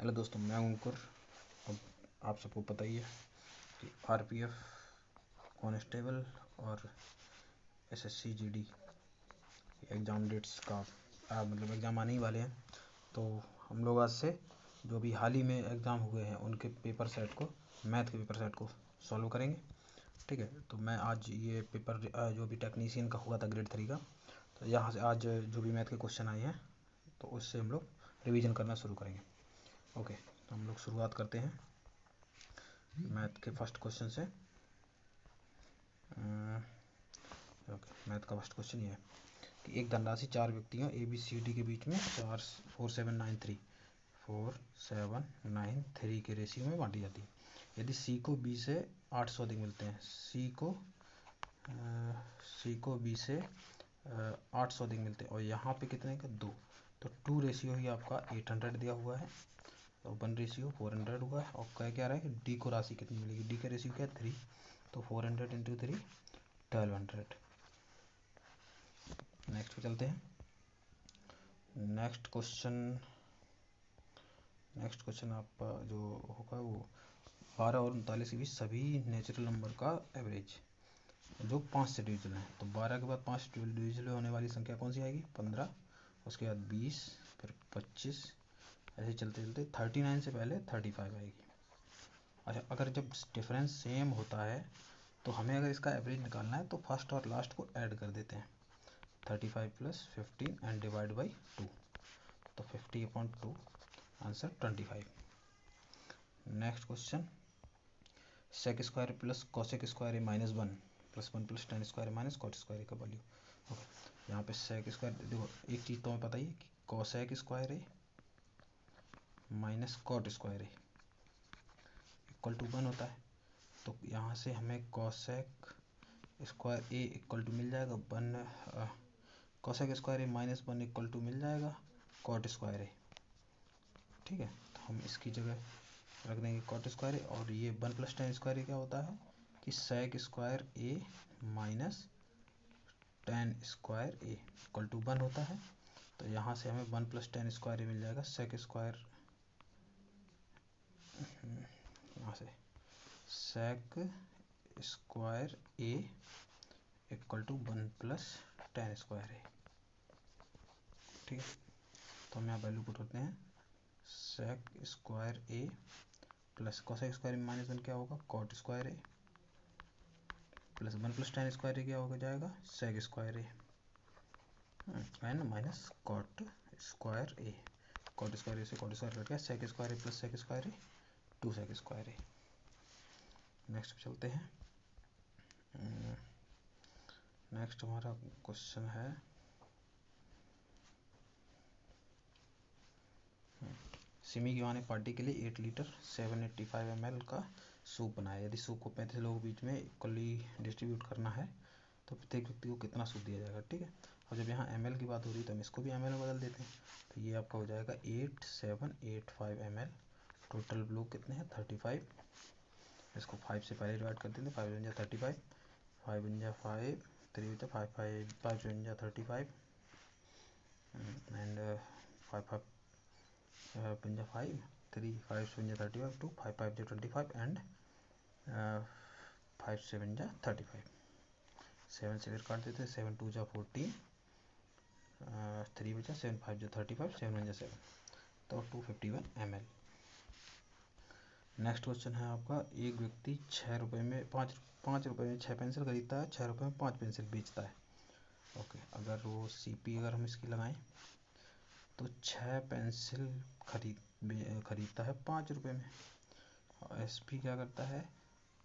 Hello दोस्तों, मैं अंकुर। अब आप सबको पता ही है कि आरपीएफ कॉन्स्टेबल और एसएससी जीडी एग्ज़ाम डेट्स का मतलब एग्ज़ाम आने ही वाले हैं। तो हम लोग आज से जो भी हाल ही में एग्ज़ाम हुए हैं उनके पेपर सेट को, मैथ के पेपर सेट को सॉल्व करेंगे। ठीक है, तो मैं आज ये पेपर जो भी टेक्नीशियन का हुआ था ग्रेड 3 का, तो यहाँ से आज जो भी मैथ के क्वेश्चन आए हैं तो उससे हम लोग रिवीजन करना शुरू करेंगे। ओके, तो हम लोग शुरुआत करते हैं मैथ के फर्स्ट क्वेश्चन से। ओके, मैथ का फर्स्ट क्वेश्चन ये है कि एक धनराशि 4 व्यक्तियों ए बी सी डी के बीच में 4793 के रेशियो में बांटी जाती है। यदि सी को बी से 800 अधिक मिलते हैं, सी को बी से 800 अधिक मिलते हैं और यहाँ पे कितने का 2, तो 2 रेशियो ही आपका 800 दिया हुआ है, तो 1 रेशियो 400 हुआ है। और क्या रहा है कि डी को राशि कितनी मिलेगी, डी का रेशियो क्या है 3, तो 400 इंटू 3 1200। नेक्स्ट पे चलते हैं। नेक्स्ट क्वेश्चन आपका जो होगा वो 12 और 39 के बीच सभी नेचुरल नंबर का एवरेज जो 5 से डिविजिबल है। तो 12 के बाद 5 से डिविजिबल होने वाली संख्या कौन सी आएगी, 15, उसके बाद 20, फिर 25, ऐसे चलते चलते 39 से पहले 35 आएगी। अच्छा, अगर जब डिफरेंस सेम होता है तो हमें अगर इसका एवरेज निकालना है तो फर्स्ट और लास्ट को ऐड कर देते हैं, 35 प्लस 15 एंड डिवाइड बाई 2, तो 50/2, answer 25। Next question, sec square plus cosec square A -1 plus 1 plus tan square minus cot square का वैल्यू। ओके, यहाँ पे सेक स्क्वायर देखो, एक चीज़ तो हमें पता ही है कि cosec square A minus cot square A equal to 1 होता है। तो यहाँ से हमें cosec square A equal to मिल जाएगा 1, cosec square A -1 equal to मिल जाएगा कॉट स्क्वायर ए। ठीक है, तो हम इसकी जगह रख देंगे कॉट स्क्वायर ए, और ये 1 प्लस टेन स्क्वायर ए क्या होता है कि sec square A minus tan square A equal to 1 होता है। तो यहाँ से हमें 1 प्लस टेन स्क्वायर ए मिल जाएगा, सेक स्क्वायर यहाँ से sec square A equal to 1 plus tan square A. ठीक है, तो हम यहाँ वैल्यू पुट करते हैं, sec square A plus cosec square A -1 क्या होगा cot square A, plus 1 plus tan square A क्या होगा जाएगा sec square A and minus cot square A. Cot square A से कॉट स्क्वायर कट गया, sec square A plus sec square A 2 sec square A. Next चलते हैं। Next हमारा question है सिमी की माँ ने पार्टी के लिए 8 लीटर 785 ml का सूप बनाया। यदि सूप को 35 लोगों के बीच में इक्वली डिस्ट्रीब्यूट करना है तो प्रत्येक व्यक्ति को कितना सूप दिया जाएगा। ठीक है, और जब यहाँ ml की बात हो रही है तो हम इसको भी ml में बदल देते हैं, तो ये आपका हो जाएगा 8785 ml। टोटल लोग कितने हैं 35, इसको 5 से पहले डिवाइड कर देते हैं, 5 × 35, 5 × 5 3 5 5 × 35 एंड 5 5 5 3 5 7 35 2 5 5 25 एंड 5 7 35, 7 से फिर काट देते हैं, 7 2 14, 3 बचा, 7 5 35, 7 1 7, तो 251 ml। नेक्स्ट क्वेश्चन है आपका, एक व्यक्ति 6 रुपये में 5 रुपये में 6 पेंसिल खरीदता है, 6 रुपये में 5 पेंसिल बेचता है। ओके, अगर वो सीपी अगर हम इसकी लगाएं तो 6 पेंसिल खरीदता है 5 रुपये में, और एसपी क्या करता है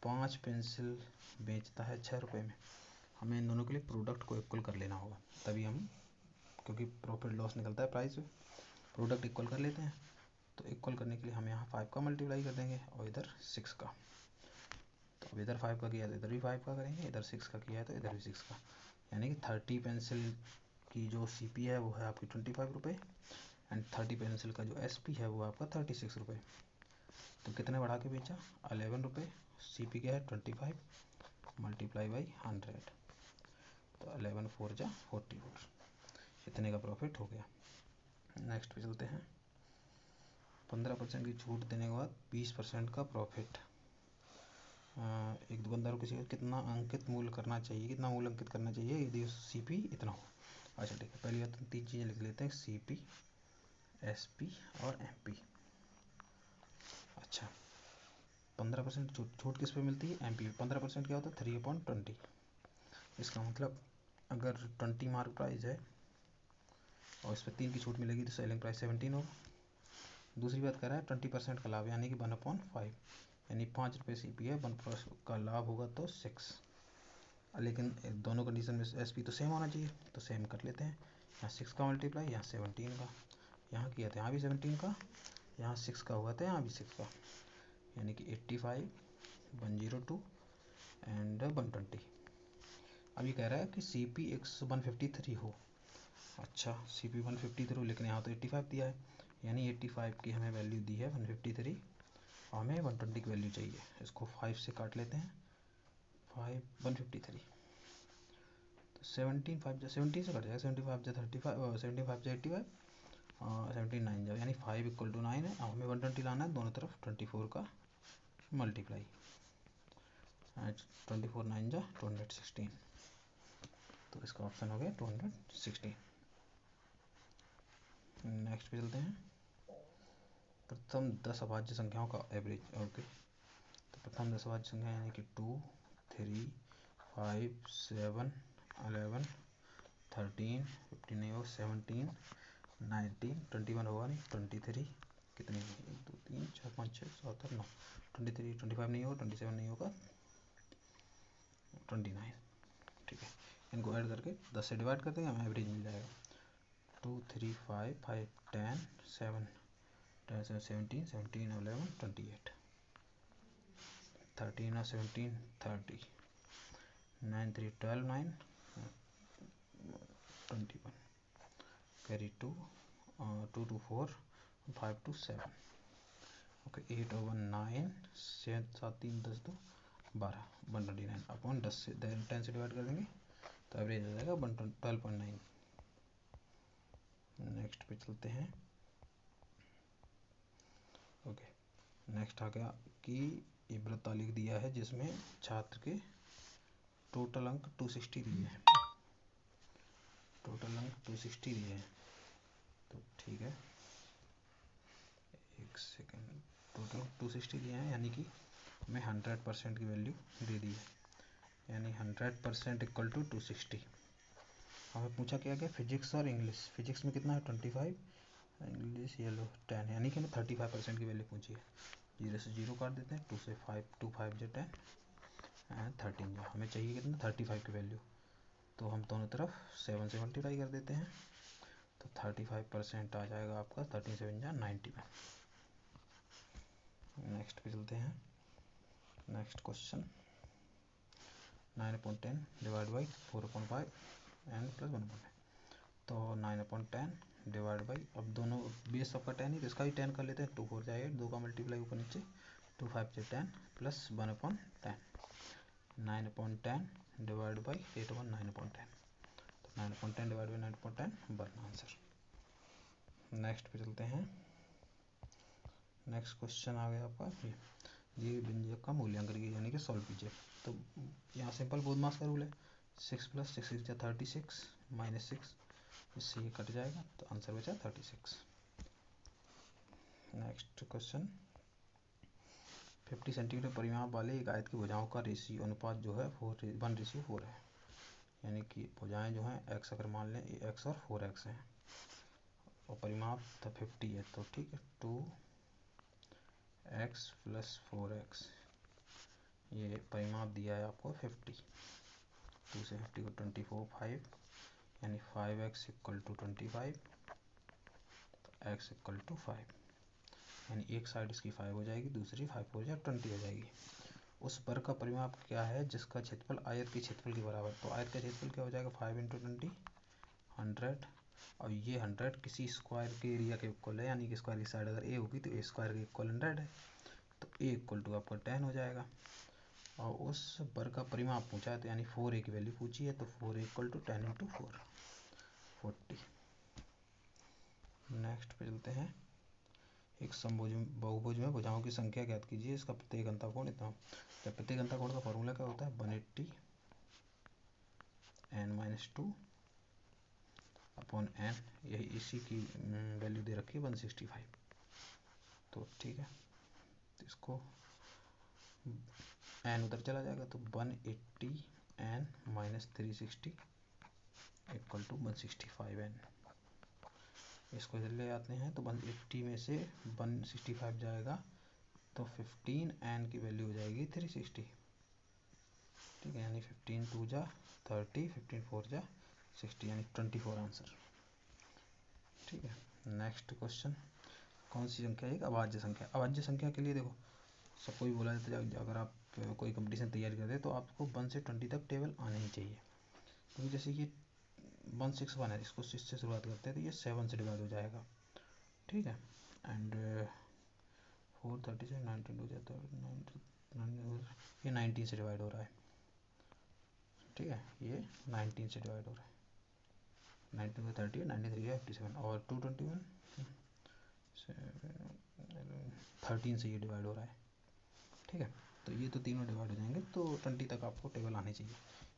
5 पेंसिल बेचता है 6 रुपये में। हमें इन दोनों के लिए प्रोडक्ट को इक्वल कर लेना होगा, तभी हम, क्योंकि प्रॉफिट लॉस निकलता है प्राइस में, प्रोडक्ट इक्वल कर लेते हैं। तो इक्वल करने के लिए हम यहाँ 5 का मल्टीप्लाई कर देंगे और इधर 6 का। तो अब इधर 5 का किया तो इधर भी 5 का करेंगे, इधर 6 का किया है तो इधर भी 6 का, यानी कि 30 पेंसिल की जो सीपी है वो है आपकी 25 रुपये एंड 30 पेंसिल का जो एसपी है वो आपका 36 रुपये। तो कितने बढ़ा के बेचा 11 रुपये, सीपी क्या है 25 मल्टीप्लाई बाई 100, तो 11 4 × 44, इतने का प्रॉफिट हो गया। नेक्स्ट पे चलते हैं। 15% की छूट देने के बाद 20% का प्रॉफिट। एक दुकानदार को किसी को कितना अंकित मूल्य करना चाहिए, कितना मूल्य अंकित करना चाहिए यदि CP इतना हो। अच्छा ठीक है, पहली बात तो 3 चीज़ें लिख लेते हैं, CP, SP और MP। अच्छा 15% छूट किस पे मिलती है, MP पे। 15% क्या होता है, 3/20। इसका मतलब अगर 20 मार्क प्राइस है और इस पर 3 की छूट मिलेगी तो सेलिंग प्राइस 17 होगा। दूसरी बात कर रहा है 20% का लाभ यानी कि 1/5, यानी 5 रुपये CP है, 1 का लाभ होगा तो 6। लेकिन दोनों कंडीशन में SP तो सेम होना चाहिए, तो सेम कर लेते हैं। यहाँ 6 का मल्टीप्लाई, यहाँ 17 का, यहाँ किया था यहाँ भी 17 का, यहाँ 6 का हुआ था यहाँ भी 6 का, यानी कि 85, 102 एंड 120। अब ये कह रहा है कि CP 153 हो। अच्छा CP 153 हो, लेकिन यहाँ तो 85 दिया है, यानी 85 की हमें वैल्यू दी है 153 और हमें 120 की वैल्यू चाहिए। इसको 5 से काट लेते हैं, 153 तो 17 से कट जाएगा, 75 जा 35, 75 जा 85 और 79 जाओ, यानी 5 = 9 है। अब हमें 120 लाना है, दोनों तरफ 24 का मल्टीप्लाई, 24 9 जा 216, तो इसका ऑप्शन हो गया 216। नेक्स्ट पे चलते हैं, प्रथम 10 अभाज्य संख्याओं का एवरेज। ओके, तो प्रथम 10 अभाज्य संख्या यानी कि 2, 3, 5, 7, 11, 13, 15 नहीं होगा, 17, 19, 21 होगा नहीं, 23 कितनी, 1 2 3 4 5 6 7 8 9, 23, 25 नहीं होगा, 27 नहीं होगा, 29। ठीक है, इनको ऐड करके 10 से डिवाइड कर देंगे, हमें एवरेज मिल जाएगा। 2 3 5 5 10 7 10 17 17 11 28, 13 और 17 30, 9 3 12 9 21, कैरी 2 2 2 4 5 2 7। ओके 8 और 1 9, 7 7 3 10 2 12, 129 अपॉन 10 से 10 से डिवाइड कर देंगे तो एवरेज हो जाएगा 12.9। नेक्स्ट पे चलते हैं। ओके नेक्स्ट आ गया कि ये वृत्त लिख दिया है जिसमें छात्र के टोटल अंक 260 दिए हैं, टोटल अंक 260 दिए हैं, तो ठीक है एक सेकेंड, टोटल 260 दिए हैं यानी कि हमें 100% की वैल्यू दे दी है, यानी 100% = 260। हमें पूछा क्या गया, फिजिक्स और इंग्लिश। फिजिक्स में कितना है 25, इंग्लिश ये लो 10, यानी कि हमें 35% की वैल्यू पूछी है। 0 से 0 काट देते हैं, 2 से 5, 2 5 जो 10 एंड 13 जो हमें चाहिए कितना 35 की वैल्यू, तो हम दोनों तरफ 7 से मल्टीप्लाई कर देते हैं, तो 35% आ जाएगा आपका 13 7 जा 90 में। नेक्स्ट पे चलते हैं। Next question 9/10 divide by 4/5 and plus 1/10, तो 9/10 डिवाइड बाई, अब दोनों बेस सबका 10 ही तो इसका भी 10 कर लेते हैं, 2 4 जाए 2 का मल्टीप्लाई ऊपर नीचे, 2 5 से 10 प्लस 1/10, 9/10 डिवाइड बाई 8 1 9/10, तो 9/10 डिवाइड बाई 9/10 बन आंसर। नेक्स्ट पे चलते हैं। नेक्स्ट क्वेश्चन आ गया आपका ये व्यंजक का मूल्यांकन कीजिए यानी कि सॉल्व कीजिए। तो यहाँ सिंपल बोधमास का रूल है, 6 + 6 = 36 -6, इससे ये कट जाएगा तो आंसर बचा 36। नेक्स्ट क्वेश्चन 50 सेंटीमीटर परिमाप वाले एक आयत की भुजाओं का रेशियो अनुपात जो है 1:4 है, यानी कि भुजाएं जो हैं x अगर मान लें x और 4x हैं और परिमाप था 50 है, तो ठीक है 2x + 4x, ये परिमाप दिया है आपको 50, 2 से 50 को 24 5, यानी 5x = 25, तो x = 5, यानी एक साइड इसकी 5 हो जाएगी, दूसरी 5 4 या 20 हो जाएगी। उस वर्ग का परिमाप क्या है जिसका क्षेत्रफल आयत के क्षेत्रफल के बराबर, तो आयत का क्षेत्रफल क्या हो जाएगा 5 × 20 100, और ये 100 किसी स्क्वायर के एरिया के इक्वल है, यानी कि स्क्वायर की साइड अगर a होगी तो a स्क्वायर के इक्वल 100 है, तो a = आपका 10 हो जाएगा। और उस वर्ग का परिमाप पूछा है तो यानी 4a की वैल्यू पूछी है, तो 4a = 10 × 4 40। नेक्स्ट पे चलते हैं। एक समभुज बहुभुज में भुजाओं की संख्या ज्ञात कीजिए, इसका प्रत्येक अंतःकोण इतना। तो प्रत्येक अंतःकोण का फॉर्मूला क्या होता है, 180 n-2 अपॉन n, यही इसी की वैल्यू दे रखी है 165। तो ठीक है, तो इसको n उधर चला जाएगा तो 180 n-360 इक्वल टू 165 n। इसको इधर ले आते हैं तो 180 में से 165 जाएगा तो 15 n की वैल्यू हो जाएगी 360। ठीक है, यानी 15 2 जा 30, 15 4 जा 60, यानी 24 आंसर। ठीक है, नेक्स्ट क्वेश्चन, कौन सी संख्या, एक अभाज्य संख्या। अभाज्य संख्या के लिए देखो, सबको भी बोला जाता है अगर आप कोई कंपटीशन तैयारी करते हैं तो आपको 1 से 20 तक टेबल आने ही चाहिए। क्योंकि जैसे ये 161 है, इसको 6 से शुरुआत करते हैं तो ये 7 से डिवाइड हो जाएगा। ठीक है, एंड 430 से 19 हो जाता है, ये 19 से डिवाइड हो रहा है। ठीक है, ये 19 से डिवाइड हो रहा है, 19 को 30 है, 93 है 57, और 221 13 से ये डिवाइड हो रहा है। ठीक है, तो ये तो तीनों डिवाइड हो जाएंगे तो 20 तक आपको टेबल आने चाहिए,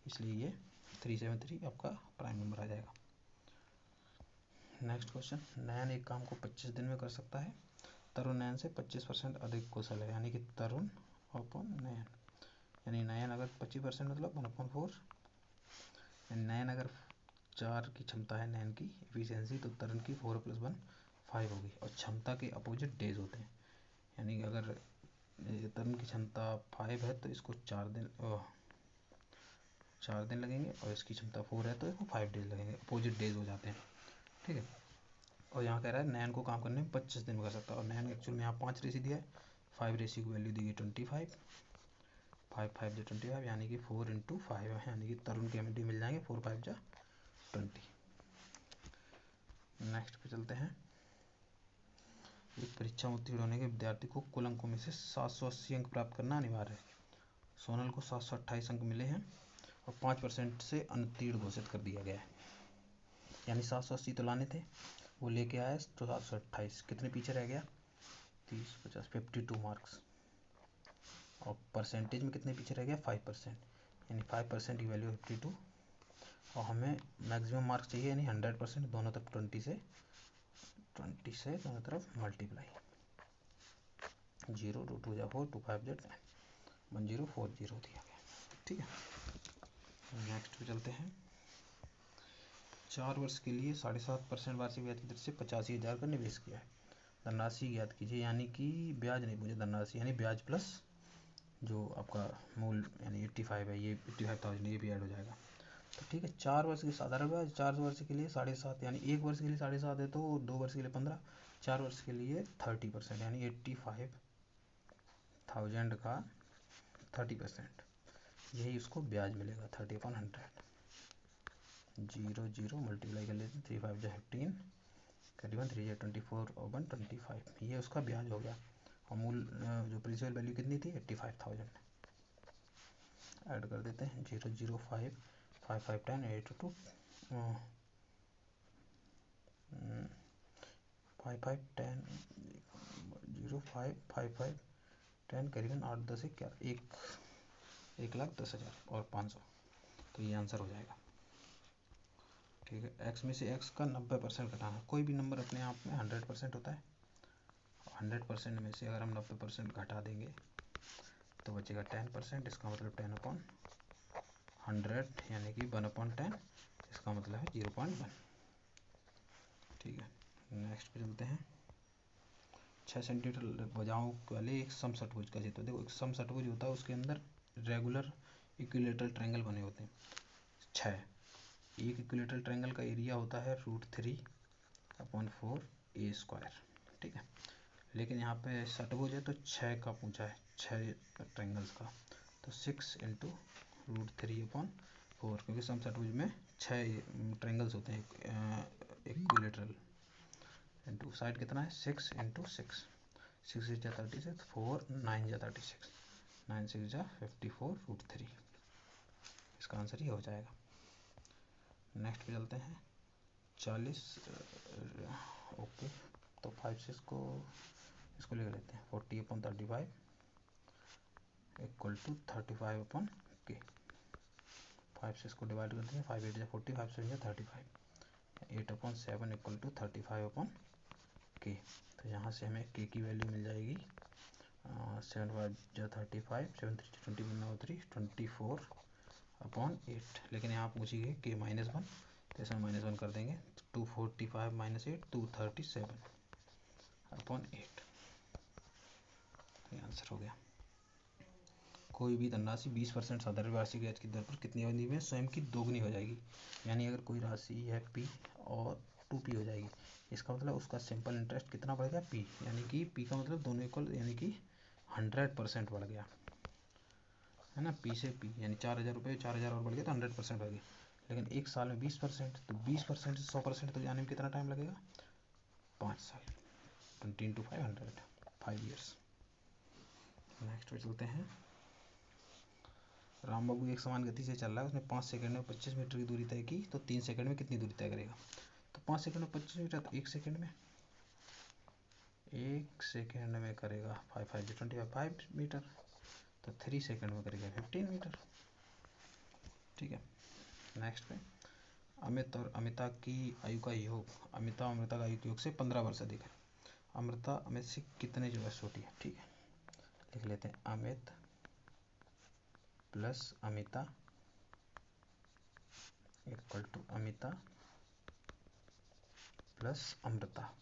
इसलिए ये 373 आपका प्राइम नंबर आ जाएगा। नेक्स्ट क्वेश्चन, नयन एक काम को 25 दिन में कर सकता है, तरुण नयन से 25% अधिक कुशल है, यानी कि तरुण अपॉन नयन, यानी नयन अगर 25% मतलब 1/4, नयन अगर 4 की क्षमता है नयन की एफिशिएंसी, तो तरुण की 4 + 1 5 होगी, और क्षमता के अपोजिट डेज होते हैं, यानी कि अगर तरुण की क्षमता 5 है तो इसको 4 दिन लगेंगे, और इसकी क्षमता 4 है तो इसको 5 डेज लगेंगे, अपोजिट डेज हो जाते हैं। ठीक है, और यहाँ कह रहा है नयन को काम करने में 25 दिन में कर सकता है, और नयन एक्चुअल में यहाँ 5 रेसी दिया है, 5 रेसी की वैल्यू दी गई 25, 5 5 जो 25, यानी कि 4 × 5 है, यानी कि तरुण के एमडी मिल जाएंगे 4 5 जा 20। नेक्स्ट पे चलते हैं, एक परीक्षा में उत्तीर्ण होने के विद्यार्थी को कुल अंकों में से 780 अंक प्राप्त करना अनिवार्य है। सोनल को 728 अंक मिले हैं और 5% से अनुत्तीर्ण घोषित कर दिया गया है, यानी 780 तो लाने थे, वो लेके आया तो 728, कितने पीछे रह गया, 30 50 52 मार्क्स, और परसेंटेज में कितने पीछे रह गया 5%, यानी 5% की वैल्यू 52, और हमें मैक्सिमम मार्क्स चाहिए यानी 100%, दोनों तरफ 20 से दोनों तरफ मल्टीप्लाई, 0 2 2 जा 4 2 5 जा 1040 दिया गया। ठीक है, नेक्स्ट पे चलते हैं, 4 वर्ष के लिए 7.5% वार्षिक ब्याज की दर से 85,000 का निवेश किया है, धनराशि ज्ञात कीजिए, यानी कि ब्याज नहीं मुझे धनराशि, यानी ब्याज प्लस जो आपका मूल यानी 85 है, ये 85,000 ये भी ऐड हो जाएगा। तो ठीक है, 4 वर्ष की साधारण ब्याज, 4 वर्ष के लिए 7.5, यानी 1 वर्ष के लिए 7.5 है तो 2 वर्ष के लिए 15, 4 वर्ष के लिए 30%, यानी 85,000 का 30%, यही उसको ब्याज मिलेगा 30/100, 0 0 मल्टीप्लाई कर लेते हैं, 3 5 जा 15, करीबन 3 जा 24 और 1 25, ये उसका ब्याज हो गया, और मूल जो प्रिंसिपल वैल्यू कितनी थी 85,000, ऐड कर देते हैं, 0 0 5 5 5 10 8 2 5 5 10 0 5 5 5 10 करीबन 8 10 क्या 1,10,000 और 500, तो ये आंसर हो जाएगा। ठीक है, एक्स में से एक्स का 90% घटाना, कोई भी नंबर अपने आप में 100% होता है, 100% में से अगर हम 90% घटा देंगे तो बचेगा 10%, इसका मतलब 10/100, यानी कि 1/10, इसका मतलब है 0.1। ठीक है, नेक्स्ट पे चलते हैं, 6 सेंटीमीटर भुजाओं वाले एक समषटभुज का चित्र। देखो एक समषटभुज होता है, उसके अंदर रेगुलर इक्विलेटरल ट्रायंगल बने होते हैं 6, एक इक्विलेटरल ट्रायंगल का एरिया होता है √3/4 ठीक है, लेकिन यहाँ पे षटभुज है तो 6 का पूछा है, 6 ट्रायंगल्स का, तो 6 × √3/4, क्योंकि समषटभुज में 6 ट्रायंगल्स होते हैं इक्विलेटरल, इंटू साइड कितना है 6 × 6, 6 6 जा 36, 4 9 जा 36, 9 6 जा 54 √3, इसका आंसर ये हो जाएगा। नेक्स्ट पे चलते हैं 40 ओके तो 5 से इसको लिख लेते हैं 40/35 इक्वल टू 35/k। 5 से इसको डिवाइड करते हैं, 5 8 या 40, 5 7 या 35, 8/7 इक्वल टू 35/k। तो यहाँ से हमें k की वैल्यू मिल जाएगी 7 5 या 35, 7 3 21 24/8। लेकिन यहाँ पूछी गई k -1, तो इसमें -1 कर देंगे, 245 - 8 237/8। ये आंसर हो गया। कोई भी धनराशि 20% साधारण वार्षिक ब्याज की दर पर कितनी अवधि में स्वयं की दोगुनी हो जाएगी। यानी अगर कोई राशि है P और 2P हो जाएगी, इसका मतलब उसका सिंपल इंटरेस्ट कितना बढ़ गया, P, यानी कि P का मतलब दोनों इक्वल, यानी कि 100% बढ़ गया, है ना। P से P यानी 4000 रुपये, 4000 और बढ़ गया तो 100% बढ़ गया। लेकिन एक साल में 20%, तो 20% से 100% तक जाने में कितना टाइम लगेगा, 5 साल। 20 × 5 100, 5 ईयर्स। नेक्स्ट पे चलते हैं। राम बाबू एक समान गति से चल रहा है, उसने 5 सेकंड में 25 मीटर की दूरी तय की, तो 3 सेकंड में कितनी दूरी तय करेगा। तो 5 सेकंड में 25 मीटर, तो 1 सेकंड में करेगा 5 5 25 5 मीटर, तो 3 सेकंड में करेगा 15 मीटर। ठीक है। नेक्स्ट पे, अमित और अमिता की आयु का योग, अमिता और अमृता का आयु के योग से 15 वर्ष अधिक है। अमृता अमित से कितने जो है छोटी है। ठीक है, लिख लेते हैं Amit plus Amita equal to Amita plus Amrita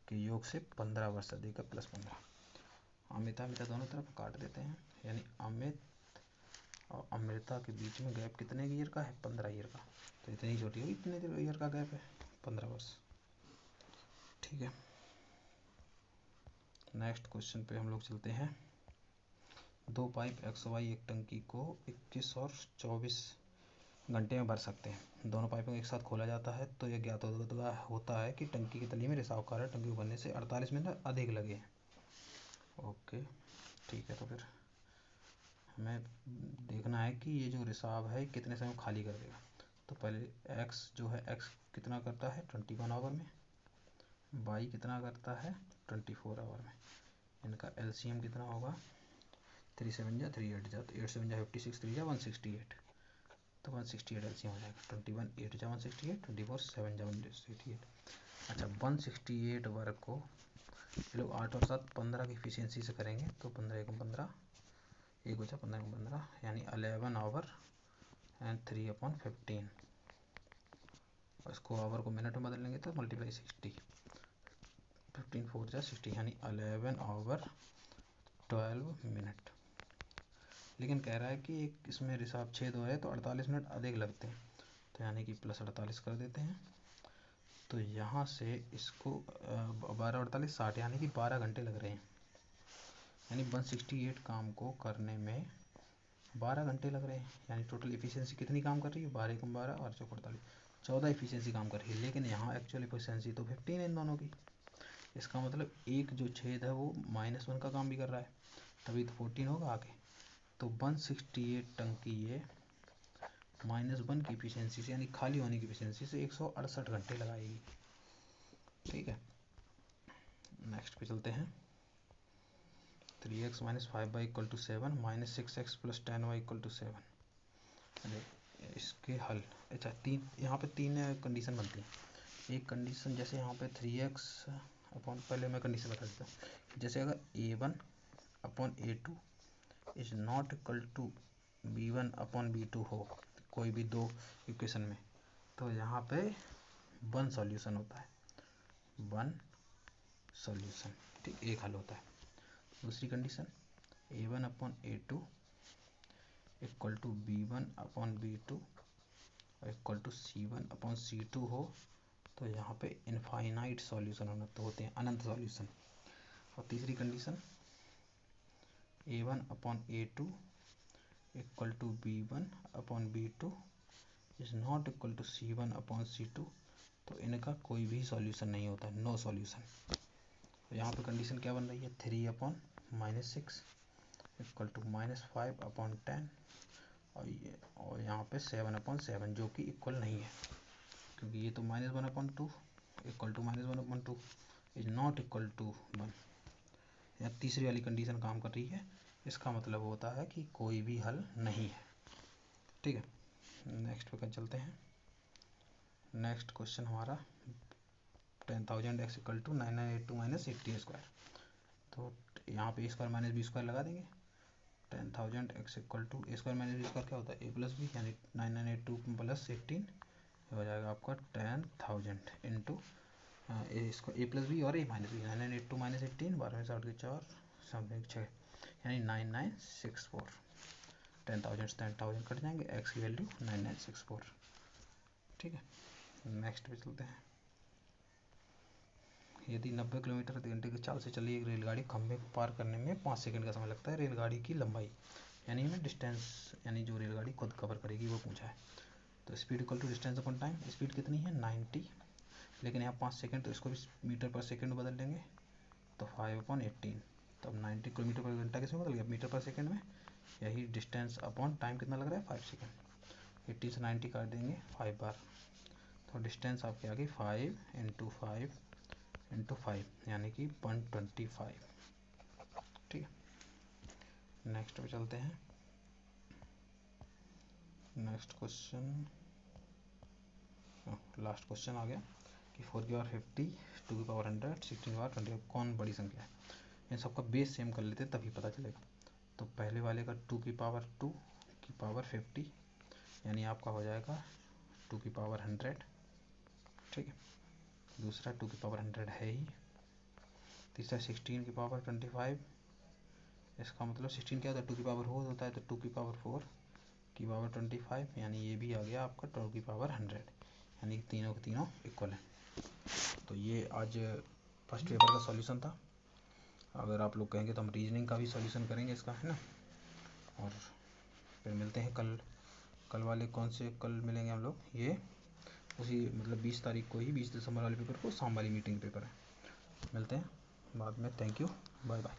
के योग से 15 वर्ष अधिक है, प्लस 15। अमिता दोनों तरफ काट देते हैं, यानी अमित और अमृता के बीच में गैप कितने ईयर का है, 15 ईयर का। तो इतनी छोटी होगी, इतने ईयर का गैप है, 15 वर्ष। ठीक है। नेक्स्ट क्वेश्चन पे हम लोग चलते हैं। 2 पाइप XY एक टंकी को 21 और 24 घंटे में भर सकते हैं। दोनों पाइपों को एक साथ खोला जाता है तो यह ज्ञात होता है कि टंकी की तली में रिसाव कारण टंकी को भरने से 48 मिनट अधिक लगे। ओके, ठीक है। तो फिर हमें देखना है कि ये जो रिसाव है कितने समय में खाली कर देगा। तो पहले x जो है, x कितना करता है 21 आवर में, y कितना करता है 24 आवर में। इनका LCM कितना होगा, 3 7 जा 3 8 जा, तो 8 7 जा 56, 3 जा 168, तो 168 LCM हो जाएगा। 21 8 जा 168, 24 7 जा 168। अच्छा, 168 वर्ग को ये लोग 8 और 7 15 की एफिशिएंसी से करेंगे, तो 15 × 15 1 बचा, 15 × 15 यानी 11 आवर एंड 3/15। और इसको आवर को मिनट में बदल लेंगे तो मल्टीप्लाई 60, 15 4 जा 60 यानी 11 आवर 12 मिनट। लेकिन कह रहा है कि एक इसमें रिसाव छेद हो है तो 48 मिनट अधिक लगते हैं, तो यानी कि प्लस 48 कर देते हैं। तो यहाँ से इसको 12 48 60 यानी कि 12 घंटे लग रहे हैं। यानी 168 काम को करने में 12 घंटे लग रहे हैं। यानी टोटल एफिशिएंसी कितनी काम कर रही है, 12 × 12 और 48, 14 एफिशिएंसी काम कर रही है। लेकिन यहाँ एक्चुअल एफिशिएंसी तो 15 है इन दोनों की। इसका मतलब एक जो छेद है वो -1 का काम भी कर रहा है, तभी तो 14 होगा आगे। तो 168 टंकी ये -1 की एफिशिएंसी से, यानी खाली होने की एफिशिएंसी से 168 घंटे लगाएगी। ठीक है। नेक्स्ट पे चलते हैं। 3x - 5y = 7 - 6x + 10y = 7। इसके हल, अच्छा तीन, यहाँ पे 3 कंडीशन बनती हैं। एक कंडीशन जैसे यहाँ पे 3x अपॉन, पहले मैं कंडीशन बता देता हूँ। जैसे अगर a1/a2 is not equal to b1/b2 हो, कोई भी दो इक्वेशन में, तो यहाँ पे 1 सॉल्यूशन होता है, 1 सॉल्यूशन। ठीक, एक हल होता है। दूसरी condition a1/a2 equal to b1/b2 equal to c1/c2 हो, तो यहाँ पे इनफाइनाइट सॉल्यूशन होते हैं, अनंत सॉल्यूशन। और तीसरी condition a1/a2 equal to b1/b2 is not equal to c1/c2, तो इनका कोई भी सॉल्यूशन नहीं होता, नो सॉल्यूशन। तो यहाँ पे कंडीशन क्या बन रही है, 3/-6 इक्वल टू -5/10 और यहाँ पे 7/7 जो कि इक्वल नहीं है, क्योंकि ये तो -1/2 equal to -1/2 is not equal to 1, या तीसरी वाली कंडीशन काम कर रही है, इसका मतलब होता है कि कोई भी हल नहीं है। ठीक है, नेक्स्ट पे कर चलते हैं। नेक्स्ट क्वेश्चन हमारा 10,000 x इक्वल टू 9982 माइनस 80²। तो यहाँ पे a² माइनस b² लगा देंगे। 10,000 x equal to a² minus b² क्या होता है, a प्लस बी, यानी 9982 प्लस 18 हो जाएगा आपका 10,000 इंटू ए प्लस बी और a माइनस बी। 9982 माइनस 18, 12 में 60 के 4, समथिंग 6, यानी 9964। 10,000 कट जाएंगे, x की वैल्यू 9964। ठीक है, नेक्स्ट पे चलते हैं। यदि 90 किलोमीटर प्रति घंटे की चाल से चली एक रेलगाड़ी खंभे को पार करने में 5 सेकंड का समय लगता है, रेलगाड़ी की लंबाई, यानी हमें डिस्टेंस, यानी जो रेलगाड़ी खुद कवर करेगी वो पूछा है। तो speed equal to distance upon time, speed कितनी है 90, लेकिन यहाँ 5 सेकंड, तो इसको भी मीटर पर सेकंड बदल लेंगे, तो 5/18। तो अब 90 किलोमीटर पर घंटा किसमें बदल गया, मीटर पर सेकंड में। यही डिस्टेंस अपॉन टाइम कितना लग रहा है, 5 सेकंड। 80 से 90 काट देंगे 5 बार, तो डिस्टेंस आपकी आ गई 5 इंटू 5 इंटू 5, यानी कि 125। ठीक है, नेक्स्ट पे चलते हैं। नेक्स्ट क्वेश्चन, लास्ट क्वेश्चन आ गया कि 4 की पावर 50, 2 की पावर 100, 16 की पावर 20 कौन बड़ी संख्या है। इन सबका बेस सेम कर लेते तभी पता चलेगा। तो पहले वाले का 2 की पावर 50, यानी आपका हो जाएगा 2 की पावर 100। ठीक है, दूसरा 2 की पावर 100 है ही। तीसरा 16 की पावर 25, इसका मतलब 16 क्या होता है, 2 की पावर 4 होता है, तो 2 की पावर 4 की पावर 25, यानी ये भी आ गया आपका 2 की पावर 100, यानी कि तीनों के तीनों इक्वल हैं। तो ये आज फर्स्ट पेपर का सॉल्यूशन था। अगर आप लोग कहेंगे तो हम रीजनिंग का भी सॉल्यूशन करेंगे इसका, है ना। और फिर मिलते हैं कल वाले, कौन से कल मिलेंगे हम लोग, ये उसी मतलब 20 तारीख को ही, 20 दिसंबर वाले पेपर को, शाम वाली मीटिंग पेपर है। मिलते हैं बाद में, थैंक यू, बाय बाय।